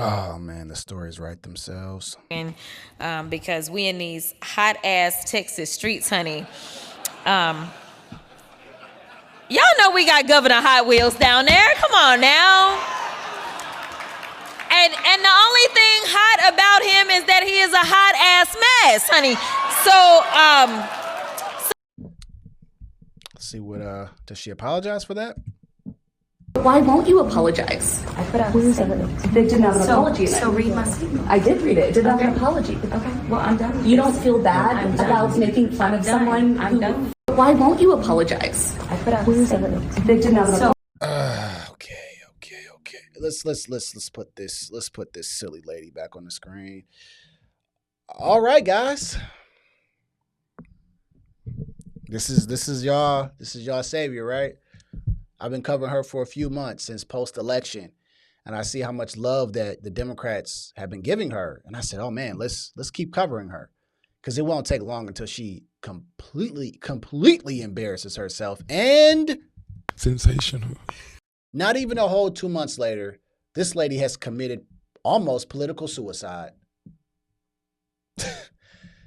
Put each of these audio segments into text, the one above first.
Oh man, the stories write themselves. And because we in these hot ass Texas streets, honey. Um, y'all know we got Governor Hot Wheels down there. Come on now. And the only thing hot about him is that he is a hot ass mess, honey. Let's see what does she apologize for that? Why won't you apologize? I put out a statement. They didn't have an apology in it. So read my statement. I did read it. It did not have an apology. Okay, well, I'm done. You don't feel bad I'm done. about making fun of someone I'm who... done. Why won't you apologize? I put out a statement. They didn't have an apology. Okay. Let's put this silly lady back on the screen. All right, guys. This is y'all savior, right? I've been covering her for a few months since post-election, and I see how much love that the Democrats have been giving her. And I said, oh man, let's keep covering her, because it won't take long until she completely embarrasses herself. And sensational. Not even a whole 2 months later, this lady has committed almost political suicide.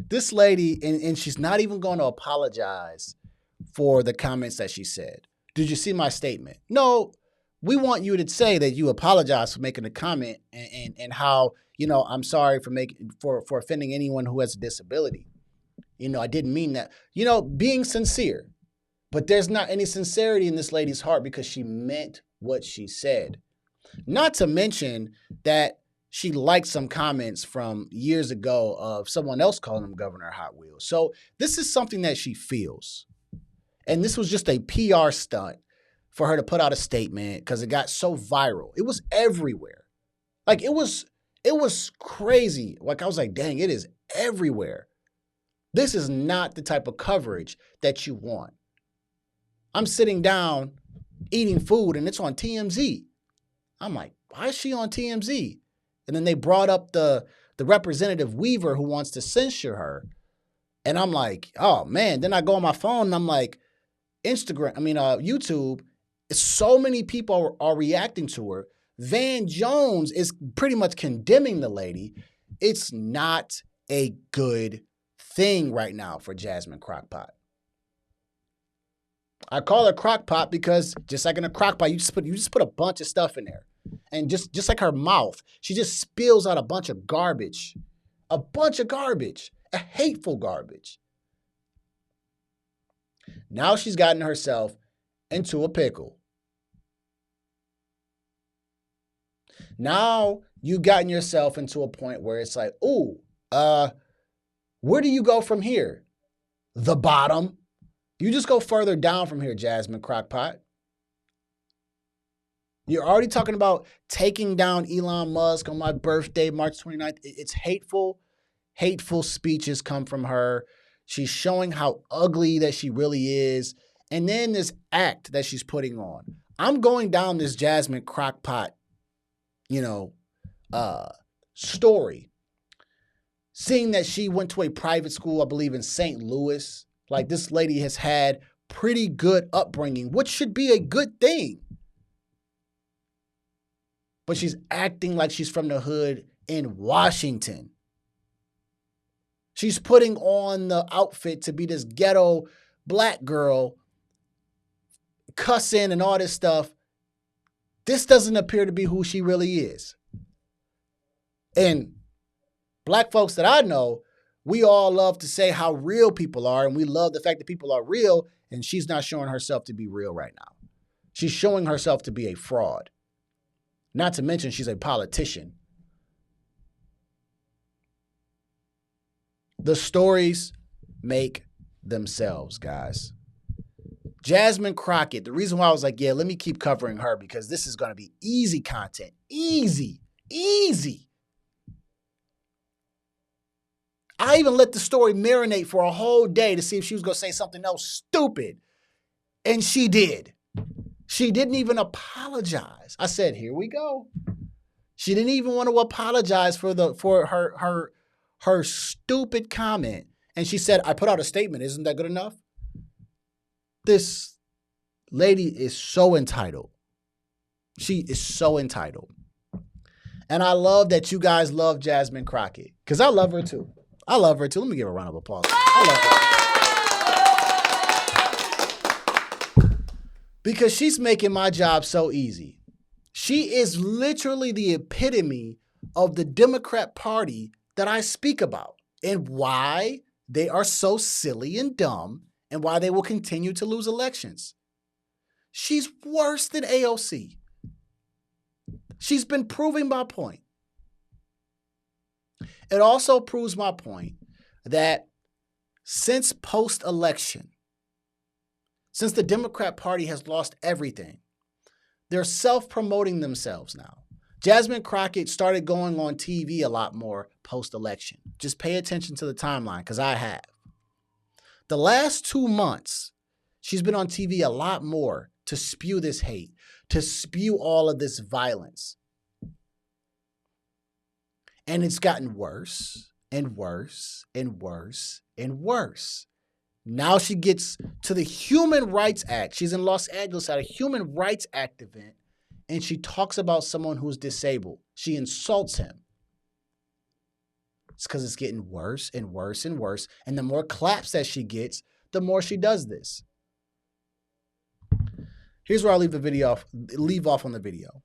This lady, and she's not even going to apologize for the comments that she said. Did you see my statement? No, we want you to say that you apologize for making a comment and how, I'm sorry for offending anyone who has a disability. I didn't mean that. Being sincere. But there's not any sincerity in this lady's heart because she meant what she said. Not to mention that she liked some comments from years ago of someone else calling him Governor Hot Wheels. So this is something that she feels. And this was just a PR stunt for her to put out a statement because it got so viral. It was everywhere. Like it was crazy. Like I was like, dang, it is everywhere. This is not the type of coverage that you want. I'm sitting down eating food and it's on TMZ. I'm like, why is she on TMZ? And then they brought up the Representative Weaver who wants to censure her. And I'm like, oh man. Then I go on my phone and I'm like, YouTube, so many people are reacting to her. Van Jones is pretty much condemning the lady. It's not a good thing right now for Jasmine Crockett. I call her crockpot because just like in a crockpot, you just put a bunch of stuff in there. And just like her mouth, she just spills out a bunch of garbage. A hateful garbage. Now she's gotten herself into a pickle. Now you've gotten yourself into a point where it's like, ooh, where do you go from here? The bottom. You just go further down from here, Jasmine Crockett. You're already talking about taking down Elon Musk on my birthday, March 29th. It's hateful. Hateful speeches come from her. She's showing how ugly that she really is. And then this act that she's putting on. I'm going down this Jasmine Crockett, story. Seeing that she went to a private school, I believe in St. Louis. Like this lady has had pretty good upbringing, which should be a good thing. But she's acting like she's from the hood in Washington. She's putting on the outfit to be this ghetto black girl, cussing and all this stuff. This doesn't appear to be who she really is. And black folks that I know, we all love to say how real people are, and we love the fact that people are real, and she's not showing herself to be real right now. She's showing herself to be a fraud. Not to mention she's a politician. The stories make themselves, guys. Jasmine Crockett, the reason why I was like, yeah, let me keep covering her because this is going to be easy content. Easy. I even let the story marinate for a whole day to see if she was going to say something else stupid. And she did. She didn't even apologize. I said, here we go. She didn't even want to apologize for her stupid comment. And she said, I put out a statement. Isn't that good enough? This lady is so entitled. She is so entitled. And I love that you guys love Jasmine Crockett because I love her too. I love her too. Let me give her a round of applause. I love her. Because she's making my job so easy. She is literally the epitome of the Democrat Party that I speak about and why they are so silly and dumb and why they will continue to lose elections. She's worse than AOC. She's been proving my point. It also proves my point that since post-election, since the Democrat Party has lost everything, they're self-promoting themselves now. Jasmine Crockett started going on TV a lot more post-election. Just pay attention to the timeline, because I have. The last 2 months, she's been on TV a lot more to spew this hate, to spew all of this violence. And it's gotten worse and worse and worse and worse. Now she gets to the Human Rights Act. She's in Los Angeles at a Human Rights Act event, and she talks about someone who's disabled. She insults him. It's because it's getting worse and worse and worse. And the more claps that she gets, the more she does this. Here's where I'll leave off on the video.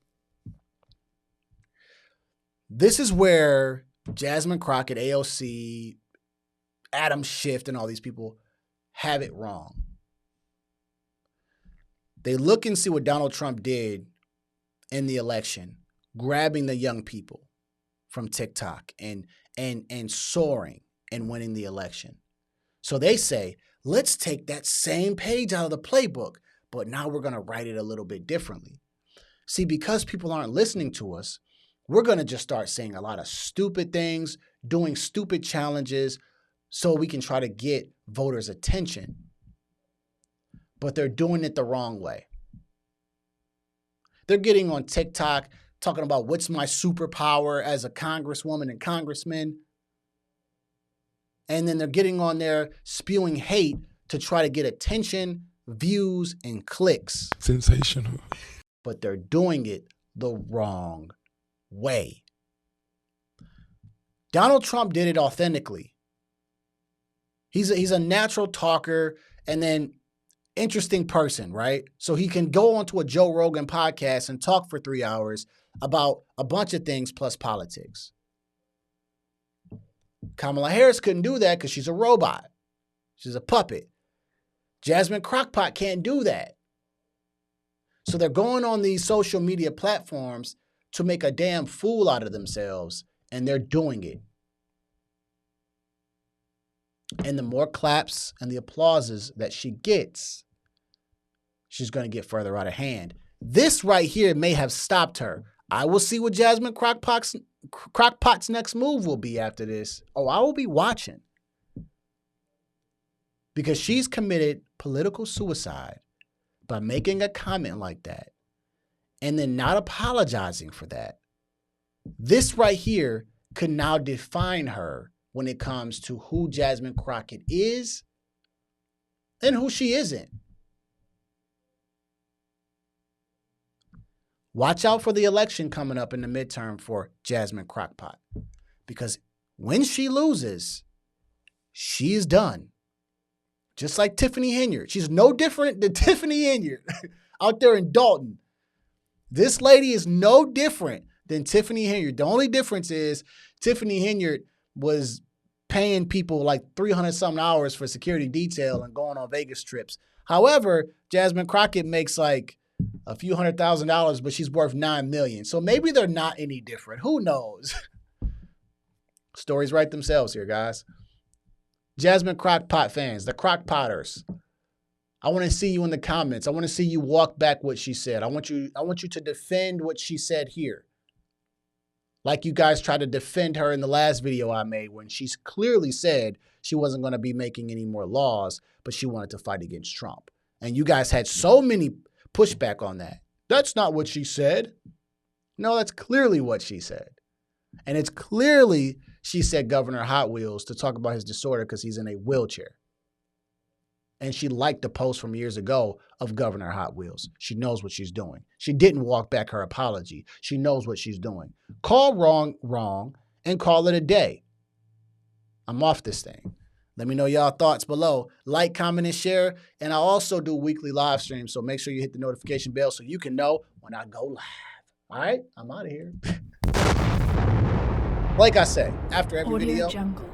This is where Jasmine Crockett, AOC, Adam Schiff, and all these people have it wrong. They look and see what Donald Trump did in the election, grabbing the young people from TikTok and soaring and winning the election. So they say, let's take that same page out of the playbook, but now we're going to write it a little bit differently. See, because people aren't listening to us, we're going to just start saying a lot of stupid things, doing stupid challenges so we can try to get voters' attention. But they're doing it the wrong way. They're getting on TikTok talking about what's my superpower as a congresswoman and congressman. And then they're getting on there spewing hate to try to get attention, views, and clicks. Sensational. But they're doing it the wrong way. Donald Trump did it authentically. He's a natural talker and then interesting person, right? So he can go onto a Joe Rogan podcast and talk for 3 hours about a bunch of things plus politics. Kamala Harris couldn't do that because she's a robot. She's a puppet. Jasmine Crockett can't do that. So they're going on these social media platforms to make a damn fool out of themselves, and they're doing it. And the more claps and the applauses that she gets, she's going to get further out of hand. This right here may have stopped her. I will see what Jasmine Crockpott's next move will be after this. Oh, I will be watching. Because she's committed political suicide by making a comment like that and then not apologizing for that. This right here could now define her when it comes to who Jasmine Crockett is and who she isn't. Watch out for the election coming up in the midterm for Jasmine Crockett, because when she loses, she is done. Just like Tiffany Henyard. She's no different than Tiffany Henyard out there in Dalton. This lady is no different than Tiffany Henyard. The only difference is Tiffany Henyard was paying people like 300-something hours for security detail and going on Vegas trips. However, Jasmine Crockett makes like a few $100,000, but she's worth $9 million. So maybe they're not any different. Who knows? Stories write themselves here, guys. Jasmine Crockett fans, the Crockpotters, I want to see you in the comments. I want to see you walk back what she said. I want you to defend what she said here. Like you guys tried to defend her in the last video I made when she clearly said she wasn't going to be making any more laws, but she wanted to fight against Trump. And you guys had so many pushback on that. That's not what she said. No, that's clearly what she said. And it's clearly she said Governor Hot Wheels to talk about his disorder because he's in a wheelchair. And she liked the post from years ago of Governor Hot Wheels. She knows what she's doing. She didn't walk back her apology. She knows what she's doing. Call wrong, and call it a day. I'm off this thing. Let me know y'all thoughts below. Like, comment, and share. And I also do weekly live streams, so make sure you hit the notification bell so you can know when I go live. All right? I'm out of here. Like I say, after every video,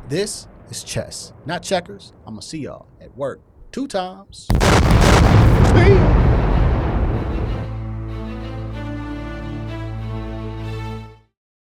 this is chess, not checkers. I'm going to see y'all at work 2 times. Peace.